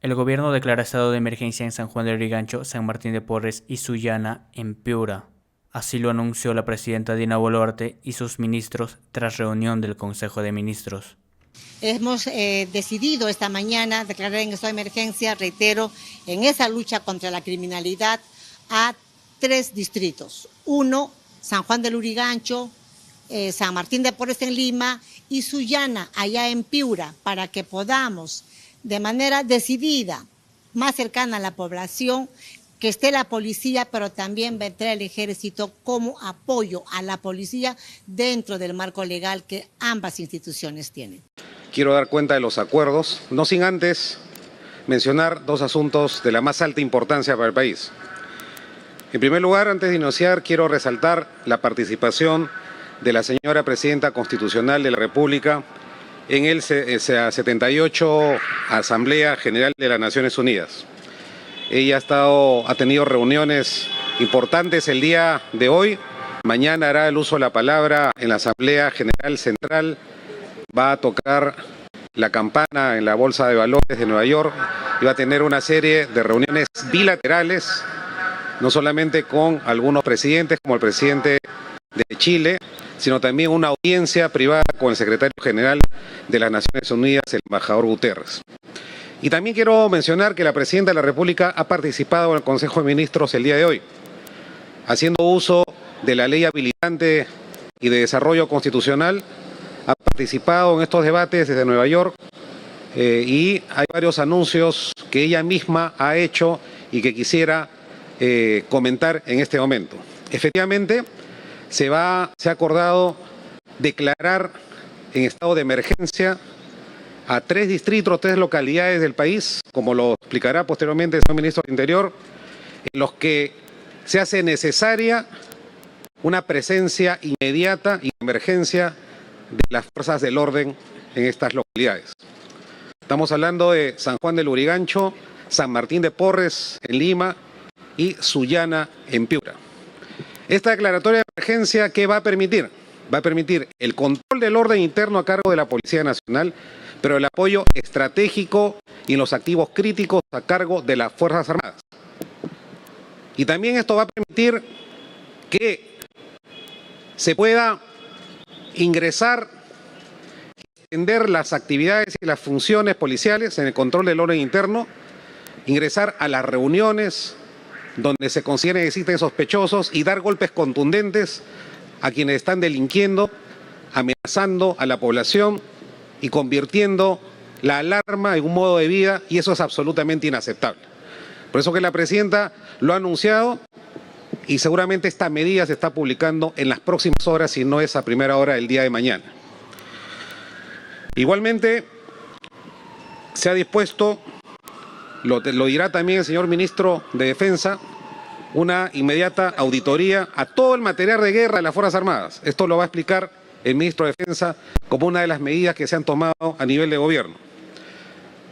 El gobierno declara estado de emergencia en San Juan de Lurigancho, San Martín de Porres y Sullana, en Piura. Así lo anunció la presidenta Dina Boluarte y sus ministros tras reunión del Consejo de Ministros. Hemos decidido esta mañana declarar en estado de emergencia, reitero, en esa lucha contra la criminalidad a 3 distritos. 1, San Juan de Lurigancho, San Martín de Porres en Lima y Sullana, allá en Piura, para que podamos de manera decidida, más cercana a la población, que esté la policía, pero también vendrá el ejército como apoyo a la policía dentro del marco legal que ambas instituciones tienen. Quiero dar cuenta de los acuerdos, no sin antes mencionar 2 asuntos de la más alta importancia para el país. En primer lugar, antes de iniciar, quiero resaltar la participación de la señora Presidenta Constitucional de la República en el 78 Asamblea General de las Naciones Unidas. Ella ha tenido reuniones importantes el día de hoy. Mañana hará el uso de la palabra en la Asamblea General Central. Va a tocar la campana en la Bolsa de Valores de Nueva York y va a tener una serie de reuniones bilaterales, no solamente con algunos presidentes como el presidente de Chile, sino también una audiencia privada con el secretario general de las Naciones Unidas, el embajador Guterres. Y también quiero mencionar que la Presidenta de la República ha participado en el Consejo de Ministros el día de hoy, haciendo uso de la ley habilitante y de desarrollo constitucional. Ha participado en estos debates desde Nueva York y hay varios anuncios que ella misma ha hecho y que quisiera comentar en este momento. Efectivamente, se ha acordado declarar en estado de emergencia a 3 distritos, 3 localidades del país, como lo explicará posteriormente el señor Ministro del Interior, en los que se hace necesaria una presencia inmediata y de emergencia de las fuerzas del orden en estas localidades. Estamos hablando de San Juan de Lurigancho, San Martín de Porres en Lima y Sullana en Piura. Esta declaratoria de emergencia, ¿qué va a permitir? Va a permitir el control del orden interno a cargo de la Policía Nacional, pero el apoyo estratégico y los activos críticos a cargo de las Fuerzas Armadas. Y también esto va a permitir que se pueda ingresar, extender las actividades y las funciones policiales en el control del orden interno, ingresar a las reuniones donde se consideren que existen sospechosos y dar golpes contundentes a quienes están delinquiendo, amenazando a la población y convirtiendo la alarma en un modo de vida, y eso es absolutamente inaceptable. Por eso que la Presidenta lo ha anunciado y seguramente esta medida se está publicando en las próximas horas, si no es a primera hora del día de mañana. Igualmente, se ha dispuesto, lo dirá también el señor Ministro de Defensa, una inmediata auditoría a todo el material de guerra de las Fuerzas Armadas. Esto lo va a explicar el Ministro de Defensa como una de las medidas que se han tomado a nivel de gobierno.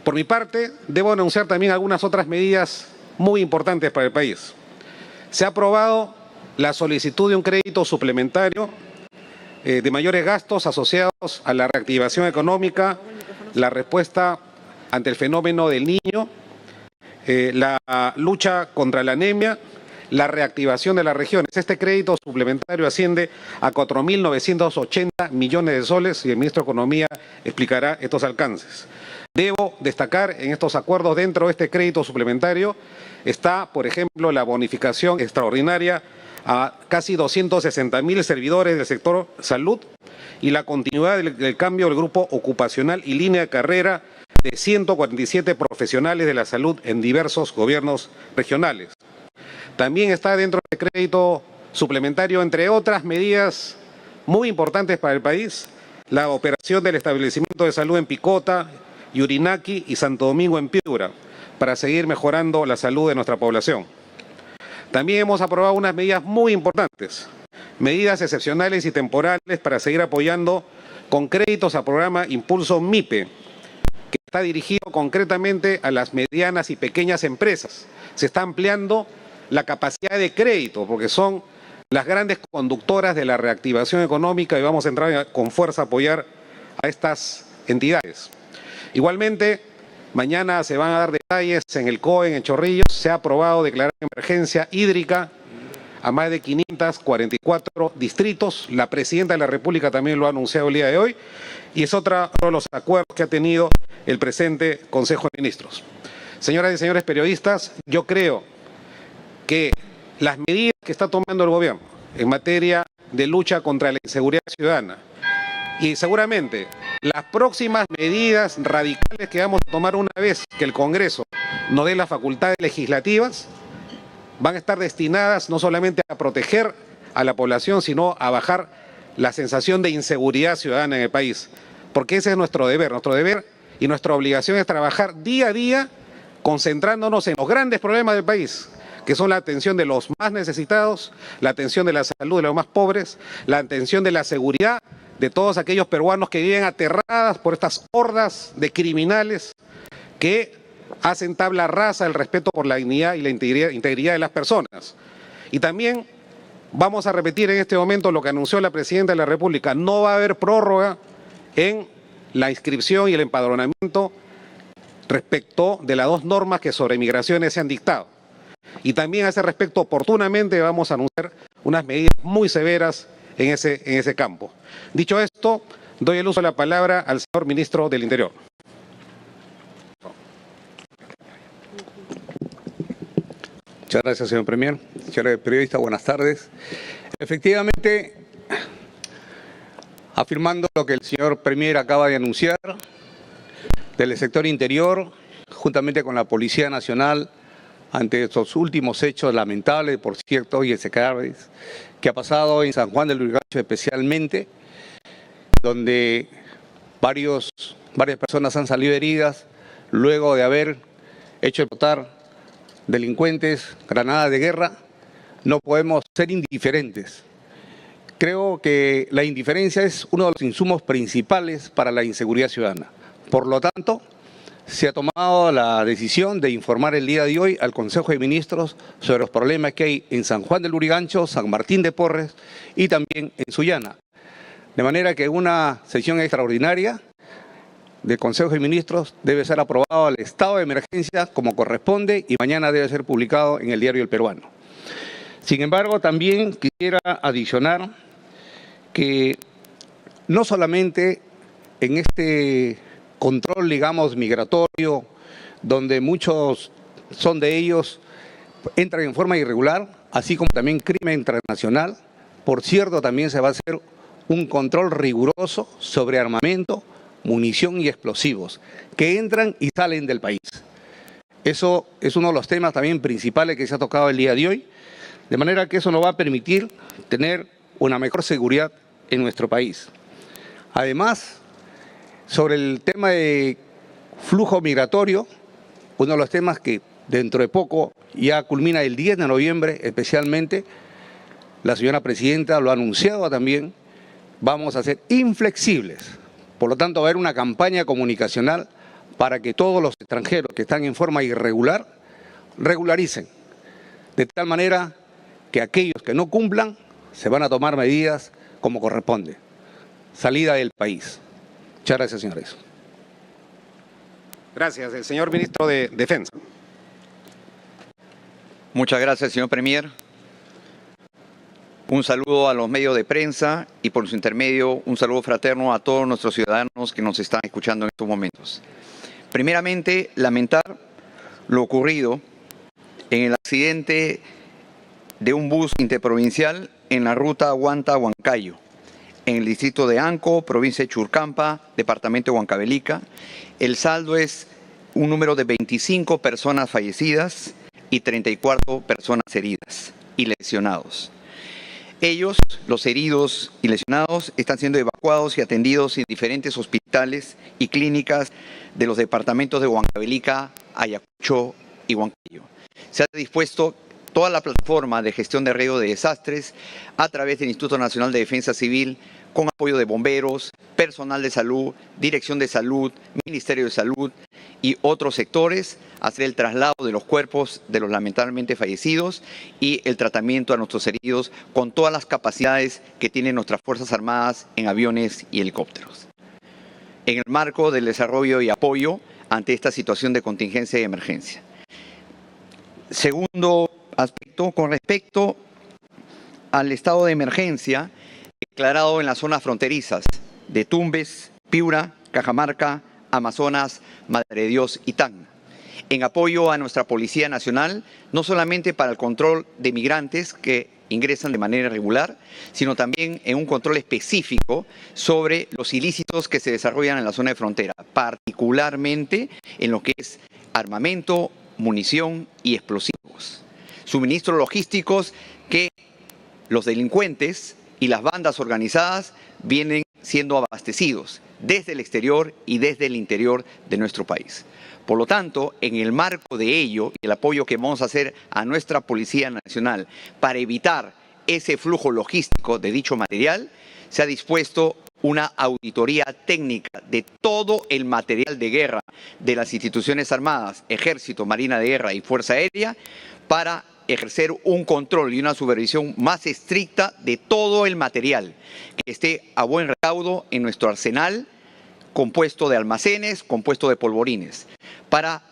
Por mi parte, debo anunciar también algunas otras medidas muy importantes para el país. Se ha aprobado la solicitud de un crédito suplementario de mayores gastos asociados a la reactivación económica, la respuesta ante el fenómeno del Niño, la lucha contra la anemia, la reactivación de las regiones. Este crédito suplementario asciende a 4.980 millones de soles y el Ministro de Economía explicará estos alcances. Debo destacar en estos acuerdos, dentro de este crédito suplementario, está, por ejemplo, la bonificación extraordinaria a casi 260.000 servidores del sector salud y la continuidad del cambio del grupo ocupacional y línea de carrera de 147 profesionales de la salud en diversos gobiernos regionales. También está dentro del crédito suplementario, entre otras medidas muy importantes para el país, la operación del establecimiento de salud en Picota, Yurinaki y Santo Domingo en Piura, para seguir mejorando la salud de nuestra población. También hemos aprobado unas medidas muy importantes, medidas excepcionales y temporales para seguir apoyando con créditos al programa Impulso MIPE, que está dirigido concretamente a las medianas y pequeñas empresas. Se está ampliando la capacidad de crédito, porque son las grandes conductoras de la reactivación económica y vamos a entrar con fuerza a apoyar a estas entidades. Igualmente, Mañana se van a dar detalles en el COE, en Chorrillos. Se ha aprobado declarar emergencia hídrica a más de 544 distritos. La Presidenta de la República también lo ha anunciado el día de hoy. Y es otro de los acuerdos que ha tenido el presente Consejo de Ministros. Señoras y señores periodistas, yo creo que las medidas que está tomando el gobierno en materia de lucha contra la inseguridad ciudadana y seguramente las próximas medidas radicales que vamos a tomar una vez que el Congreso nos dé las facultades legislativas van a estar destinadas no solamente a proteger a la población, sino a bajar la sensación de inseguridad ciudadana en el país. Porque ese es nuestro deber y nuestra obligación es trabajar día a día concentrándonos en los grandes problemas del país, que son la atención de los más necesitados, la atención de la salud de los más pobres, la atención de la seguridad de todos aquellos peruanos que viven aterradas por estas hordas de criminales que hacen tabla rasa el respeto por la dignidad y la integridad de las personas. Y también vamos a repetir en este momento lo que anunció la Presidenta de la República: no va a haber prórroga en la inscripción y el empadronamiento respecto de las dos normas que sobre migraciones se han dictado. Y también a ese respecto, oportunamente vamos a anunciar unas medidas muy severas en ese campo. Dicho esto, doy el uso de la palabra al señor Ministro del Interior. Muchas gracias, señor Premier. Señores periodistas, buenas tardes. Efectivamente, afirmando lo que el señor Premier acaba de anunciar, del sector interior, juntamente con la Policía Nacional, ante estos últimos hechos lamentables, por cierto, y execrables, que ha pasado en San Juan del Lurigancho especialmente, donde varias personas han salido heridas luego de haber hecho explotar delincuentes, granadas de guerra. No podemos ser indiferentes. Creo que la indiferencia es uno de los insumos principales para la inseguridad ciudadana. Por lo tanto, se ha tomado la decisión de informar el día de hoy al Consejo de Ministros sobre los problemas que hay en San Juan del Lurigancho, San Martín de Porres y también en Sullana. De manera que una sesión extraordinaria del Consejo de Ministros debe ser aprobado al estado de emergencia como corresponde y mañana debe ser publicado en el Diario El Peruano. Sin embargo, también quisiera adicionar que no solamente en este control, digamos, migratorio, donde muchos son de ellos entran en forma irregular, así como también crimen transnacional. Por cierto, también se va a hacer un control riguroso sobre armamento, munición y explosivos que entran y salen del país. Eso es uno de los temas también principales que se ha tocado el día de hoy, de manera que eso nos va a permitir tener una mejor seguridad en nuestro país. Además, sobre el tema de flujo migratorio, uno de los temas que dentro de poco ya culmina el 10 de noviembre especialmente, la señora Presidenta lo ha anunciado también, vamos a ser inflexibles. Por lo tanto, va a haber una campaña comunicacional para que todos los extranjeros que están en forma irregular regularicen, de tal manera que aquellos que no cumplan se van a tomar medidas como corresponde. Salida del país. Muchas gracias, señores. Gracias. El señor Ministro de Defensa. Muchas gracias, señor Premier. Un saludo a los medios de prensa y por su intermedio un saludo fraterno a todos nuestros ciudadanos que nos están escuchando en estos momentos. Primeramente, lamentar lo ocurrido en el accidente de un bus interprovincial en la ruta Huanta-Huancayo, en el distrito de Anco, provincia de Churcampa, departamento de Huancavelica. El saldo es un número de 25 personas fallecidas y 34 personas heridas y lesionados. Ellos, los heridos y lesionados, están siendo evacuados y atendidos en diferentes hospitales y clínicas de los departamentos de Huancavelica, Ayacucho y Huancayo. Se ha dispuesto toda la plataforma de gestión de riesgo de desastres a través del Instituto Nacional de Defensa Civil, con apoyo de bomberos, personal de salud, Dirección de Salud, Ministerio de Salud y otros sectores, hacer el traslado de los cuerpos de los lamentablemente fallecidos y el tratamiento a nuestros heridos con todas las capacidades que tienen nuestras Fuerzas Armadas en aviones y helicópteros. en el marco del desarrollo y apoyo ante esta situación de contingencia y emergencia. Segundo aspecto, con respecto al estado de emergencia declarado en las zonas fronterizas de Tumbes, Piura, Cajamarca, Amazonas, Madre de Dios y Tacna, en apoyo a nuestra Policía Nacional, no solamente para el control de migrantes que ingresan de manera irregular, sino también en un control específico sobre los ilícitos que se desarrollan en la zona de frontera, particularmente en lo que es armamento, munición y explosivos. Suministros logísticos que los delincuentes y las bandas organizadas vienen siendo abastecidos desde el exterior y desde el interior de nuestro país. Por lo tanto, en el marco de ello y el apoyo que vamos a hacer a nuestra Policía Nacional para evitar ese flujo logístico de dicho material, se ha dispuesto una auditoría técnica de todo el material de guerra de las instituciones armadas, Ejército, Marina de Guerra y Fuerza Aérea, para ejercer un control y una supervisión más estricta de todo el material que esté a buen recaudo en nuestro arsenal, compuesto de almacenes, compuesto de polvorines, para,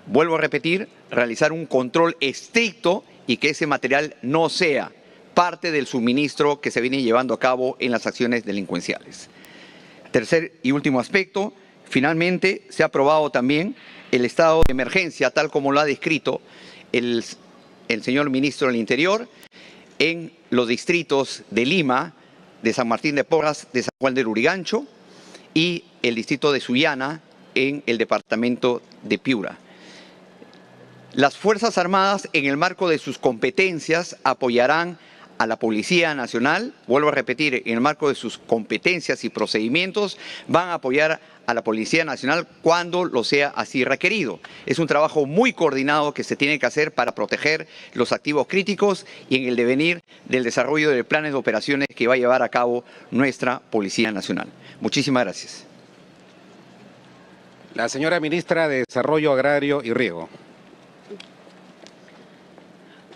vuelvo a repetir, realizar un control estricto y que ese material no sea parte del suministro que se viene llevando a cabo en las acciones delincuenciales. Tercer y último aspecto, finalmente se ha aprobado también el estado de emergencia, tal como lo ha descrito el señor ministro del Interior, en los distritos de Lima, de San Martín de Porras, de San Juan del Lurigancho y el distrito de Sullana en el departamento de Piura. Las Fuerzas Armadas, en el marco de sus competencias, apoyarán a la Policía Nacional, vuelvo a repetir, en el marco de sus competencias y procedimientos, van a apoyar a la Policía Nacional cuando lo sea así requerido. Es un trabajo muy coordinado que se tiene que hacer para proteger los activos críticos y en el devenir del desarrollo de planes de operaciones que va a llevar a cabo nuestra Policía Nacional. Muchísimas gracias. La señora ministra de Desarrollo Agrario y Riego.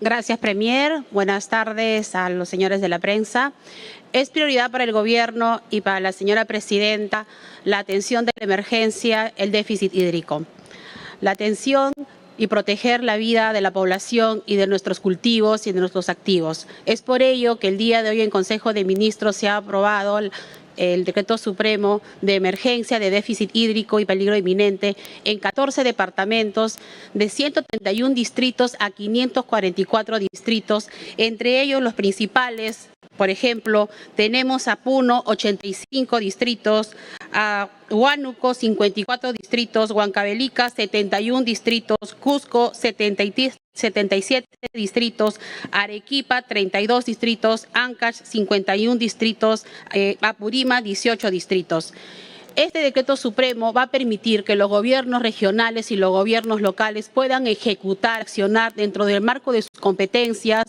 Gracias, Premier. Buenas tardes a los señores de la prensa. Es prioridad para el Gobierno y para la señora Presidenta la atención de la emergencia, el déficit hídrico. La atención y proteger la vida de la población y de nuestros cultivos y de nuestros activos. Es por ello que el día de hoy en Consejo de Ministros se ha aprobado el Decreto Supremo de Emergencia de Déficit Hídrico y Peligro Inminente en 14 departamentos, de 131 distritos a 544 distritos, entre ellos los principales. Por ejemplo, tenemos a Puno 85 distritos, a Huánuco 54 distritos, Huancavelica 71 distritos, Cusco 77 distritos, Arequipa 32 distritos, Ancash 51 distritos, Apurima 18 distritos. Este decreto supremo va a permitir que los gobiernos regionales y los gobiernos locales puedan ejecutar, accionar dentro del marco de sus competencias,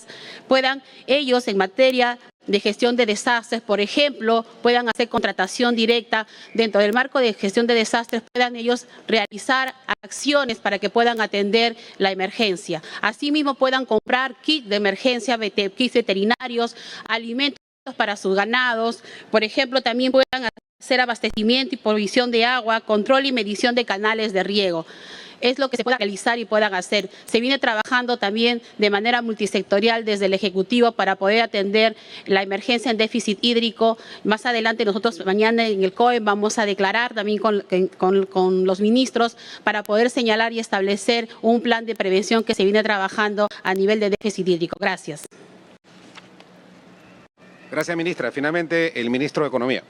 puedan ellos en materia de gestión de desastres, por ejemplo, puedan hacer contratación directa dentro del marco de gestión de desastres, puedan ellos realizar acciones para que puedan atender la emergencia. Asimismo, puedan comprar kits de emergencia, kits veterinarios, alimentos para sus ganados, por ejemplo, también puedan hacer abastecimiento y provisión de agua, control y medición de canales de riego. Es lo que se pueda realizar y puedan hacer. Se viene trabajando también de manera multisectorial desde el Ejecutivo para poder atender la emergencia en déficit hídrico. Más adelante nosotros mañana en el COE vamos a declarar también con los ministros para poder señalar y establecer un plan de prevención que se viene trabajando a nivel de déficit hídrico. Gracias. Gracias, ministra. Finalmente, el ministro de Economía.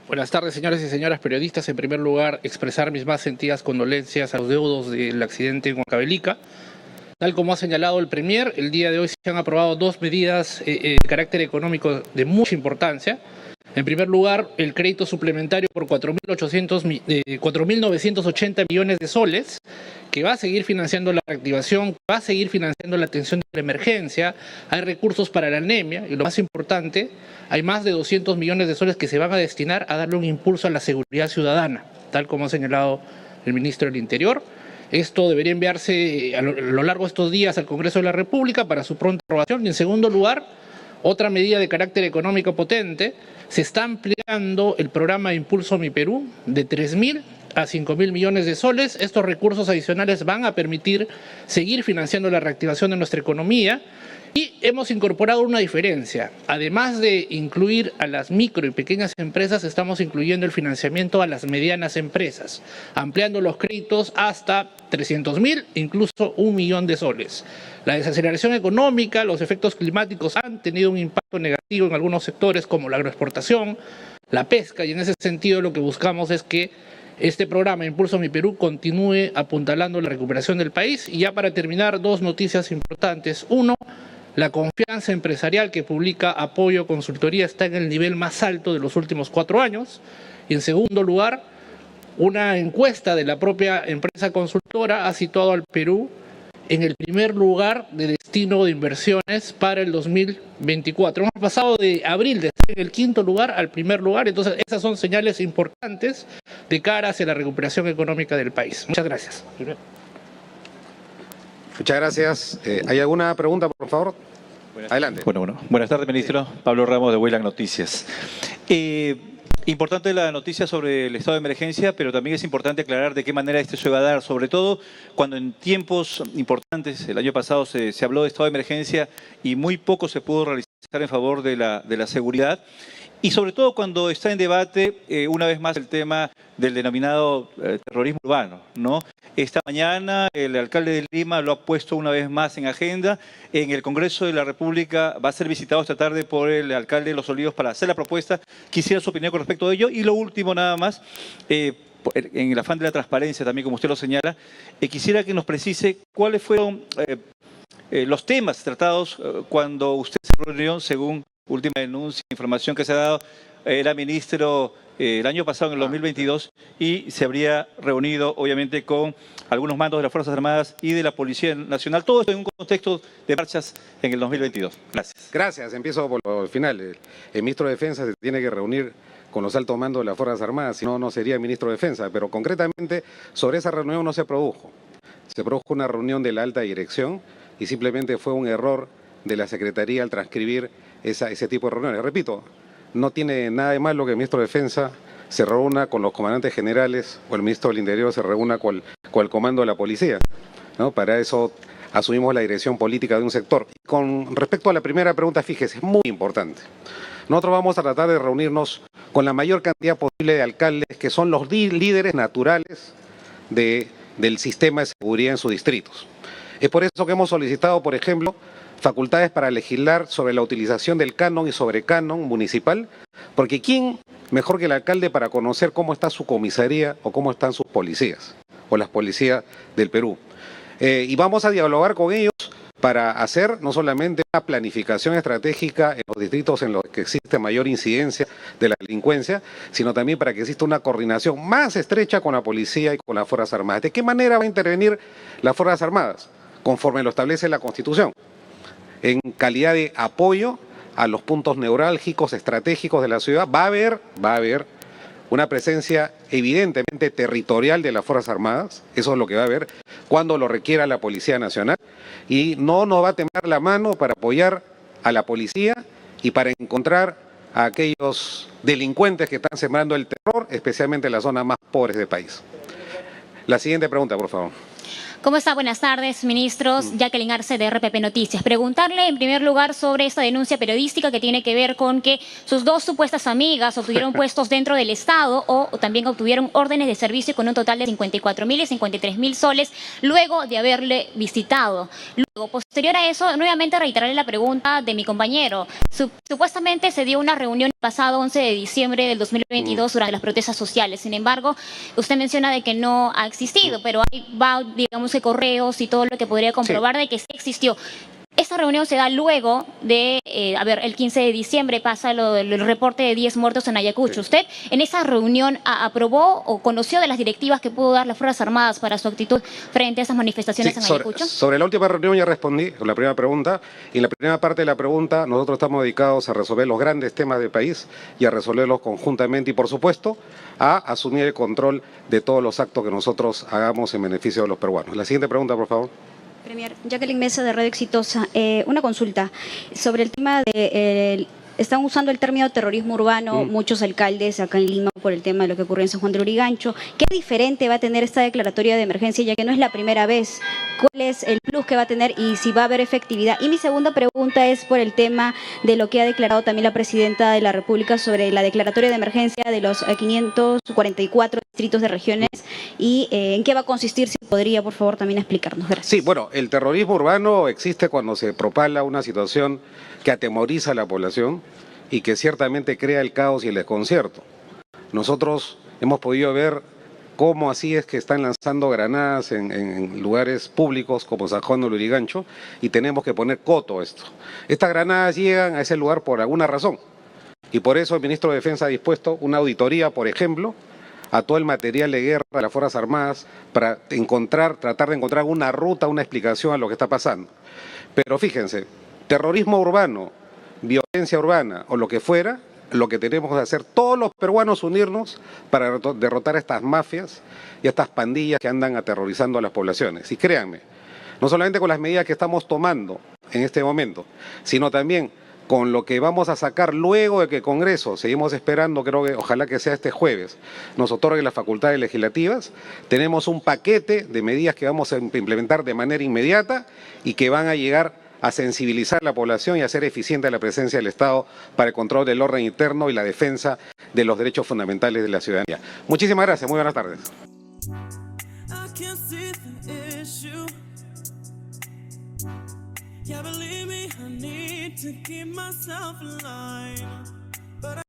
Buenas tardes, señores y señoras periodistas. En primer lugar, expresar mis más sentidas condolencias a los deudos del accidente en Huancavelica. Tal como ha señalado el Premier, el día de hoy se han aprobado dos medidas de carácter económico de mucha importancia. En primer lugar, el crédito suplementario por 4.980 millones de soles, que va a seguir financiando la reactivación, va a seguir financiando la atención de la emergencia. Hay recursos para la anemia y lo más importante, hay más de 200 millones de soles que se van a destinar a darle un impulso a la seguridad ciudadana, tal como ha señalado el ministro del Interior. Esto debería enviarse a lo largo de estos días al Congreso de la República para su pronta aprobación. Y en segundo lugar, otra medida de carácter económico potente se está ampliando el programa Impulso Mi Perú de 3.000 a 5.000 millones de soles. Estos recursos adicionales van a permitir seguir financiando la reactivación de nuestra economía. Y hemos incorporado una diferencia. Además de incluir a las micro y pequeñas empresas, estamos incluyendo el financiamiento a las medianas empresas, ampliando los créditos hasta 300.000, incluso 1 millón de soles. La desaceleración económica, los efectos climáticos han tenido un impacto negativo en algunos sectores como la agroexportación, la pesca, y en ese sentido lo que buscamos es que este programa Impulso Mi Perú continúe apuntalando la recuperación del país. Y ya para terminar, 2 noticias importantes. Uno, la confianza empresarial que publica Apoyo Consultoría está en el nivel más alto de los últimos 4 años. Y en segundo lugar, una encuesta de la propia empresa consultora ha situado al Perú en el primer lugar de destino de inversiones para el 2024. Hemos pasado de abril de estar en el 5º lugar al primer lugar. Entonces, esas son señales importantes de cara hacia la recuperación económica del país. Muchas gracias. Muchas gracias. ¿Hay alguna pregunta, por favor? Adelante. Buenas tardes, ministro. Pablo Ramos, de Weyland Noticias. Importante la noticia sobre el estado de emergencia, pero también es importante aclarar de qué manera este se va a dar, sobre todo cuando en tiempos importantes, el año pasado se habló de estado de emergencia y muy poco se pudo realizar en favor de la seguridad. Y sobre todo cuando está en debate, una vez más, el tema del denominado terrorismo urbano, ¿no? Esta mañana el alcalde de Lima lo ha puesto una vez más en agenda. En el Congreso de la República va a ser visitado esta tarde por el alcalde de Los Olivos para hacer la propuesta. Quisiera su opinión con respecto a ello. Y lo último, nada más, en el afán de la transparencia también, como usted lo señala, quisiera que nos precise cuáles fueron los temas tratados cuando usted se reunió, según última denuncia, información que se ha dado, era ministro el año pasado, en el 2022, y se habría reunido, obviamente, con algunos mandos de las Fuerzas Armadas y de la Policía Nacional. Todo esto en un contexto de marchas en el 2022. Gracias. Gracias. Empiezo por lo final. El ministro de Defensa se tiene que reunir con los altos mandos de las Fuerzas Armadas, si no, no sería ministro de Defensa. Pero concretamente, sobre esa reunión no se produjo. Se produjo una reunión de la alta dirección y simplemente fue un error de la Secretaría al transcribir ese tipo de reuniones. Repito, no tiene nada de malo que el ministro de Defensa se reúna con los comandantes generales o el ministro del Interior se reúna con el comando de la policía, ¿no? Para eso asumimos la dirección política de un sector. Con respecto a la primera pregunta, fíjese, es muy importante. Nosotros vamos a tratar de reunirnos con la mayor cantidad posible de alcaldes que son los líderes naturales del sistema de seguridad en sus distritos. Es por eso que hemos solicitado, por ejemplo, facultades para legislar sobre la utilización del canon y sobrecanon municipal, porque ¿quién mejor que el alcalde para conocer cómo está su comisaría o cómo están sus policías o las policías del Perú? Y vamos a dialogar con ellos para hacer no solamente una planificación estratégica en los distritos en los que existe mayor incidencia de la delincuencia, sino también para que exista una coordinación más estrecha con la policía y con las Fuerzas Armadas. ¿De qué manera va a intervenir las Fuerzas Armadas? Conforme lo establece la Constitución, en calidad de apoyo a los puntos neurálgicos, estratégicos de la ciudad. Va a haber una presencia evidentemente territorial de las Fuerzas Armadas, eso es lo que va a haber, cuando lo requiera la Policía Nacional, y no nos va a temblar la mano para apoyar a la policía y para encontrar a aquellos delincuentes que están sembrando el terror, especialmente en las zonas más pobres del país. La siguiente pregunta, por favor. ¿Cómo está? Buenas tardes, ministros. Jacqueline Arce, de RPP Noticias. Preguntarle, en primer lugar, sobre esta denuncia periodística que tiene que ver con que sus 2 supuestas amigas obtuvieron puestos dentro del Estado o también obtuvieron órdenes de servicio con un total de 54.000 y 53.000 soles luego de haberle visitado. Luego, posterior a eso, nuevamente reiteraré la pregunta de mi compañero. Supuestamente se dio una reunión el pasado 11 de diciembre del 2022 durante las protestas sociales. Sin embargo, usted menciona de que no ha existido, pero ahí va, digamos, correos y todo lo que podría comprobar de que sí existió. Esta reunión se da luego de, el 15 de diciembre pasa el reporte de 10 muertos en Ayacucho. ¿Usted en esa reunión aprobó o conoció de las directivas que pudo dar las Fuerzas Armadas para su actitud frente a esas manifestaciones en Ayacucho? Sobre la última reunión ya respondí, la primera pregunta, y en la primera parte de la pregunta nosotros estamos dedicados a resolver los grandes temas del país y a resolverlos conjuntamente y, por supuesto, a asumir el control de todos los actos que nosotros hagamos en beneficio de los peruanos. La siguiente pregunta, por favor. Premier, Jacqueline Mesa, de Radio Exitosa. Una consulta sobre el tema de están usando el término terrorismo urbano muchos alcaldes acá en Lima por el tema de lo que ocurrió en San Juan del Lurigancho. ¿Qué diferente va a tener esta declaratoria de emergencia, ya que no es la primera vez? ¿Cuál es el plus que va a tener y si va a haber efectividad? Y mi segunda pregunta es por el tema de lo que ha declarado también la presidenta de la República sobre la declaratoria de emergencia de los 544 distritos de regiones y en qué va a consistir, si podría por favor también explicarnos. Gracias. Sí, bueno, el terrorismo urbano existe cuando se propala una situación que atemoriza a la población y que ciertamente crea el caos y el desconcierto. Nosotros hemos podido ver cómo así es que están lanzando granadas en lugares públicos como San Juan del Lurigancho y tenemos que poner coto a esto. Estas granadas llegan a ese lugar por alguna razón y por eso el ministro de Defensa ha dispuesto una auditoría, por ejemplo, a todo el material de guerra de las Fuerzas Armadas para tratar de encontrar una ruta, una explicación a lo que está pasando. Pero fíjense, terrorismo urbano, violencia urbana o lo que fuera, lo que tenemos que hacer todos los peruanos unirnos para derrotar a estas mafias y a estas pandillas que andan aterrorizando a las poblaciones. Y créanme, no solamente con las medidas que estamos tomando en este momento, sino también con lo que vamos a sacar luego de que el Congreso, seguimos esperando, creo que ojalá que sea este jueves, nos otorgue las facultades legislativas, tenemos un paquete de medidas que vamos a implementar de manera inmediata y que van a llegar a sensibilizar a la población y a hacer eficiente la presencia del Estado para el control del orden interno y la defensa de los derechos fundamentales de la ciudadanía. Muchísimas gracias, muy buenas tardes.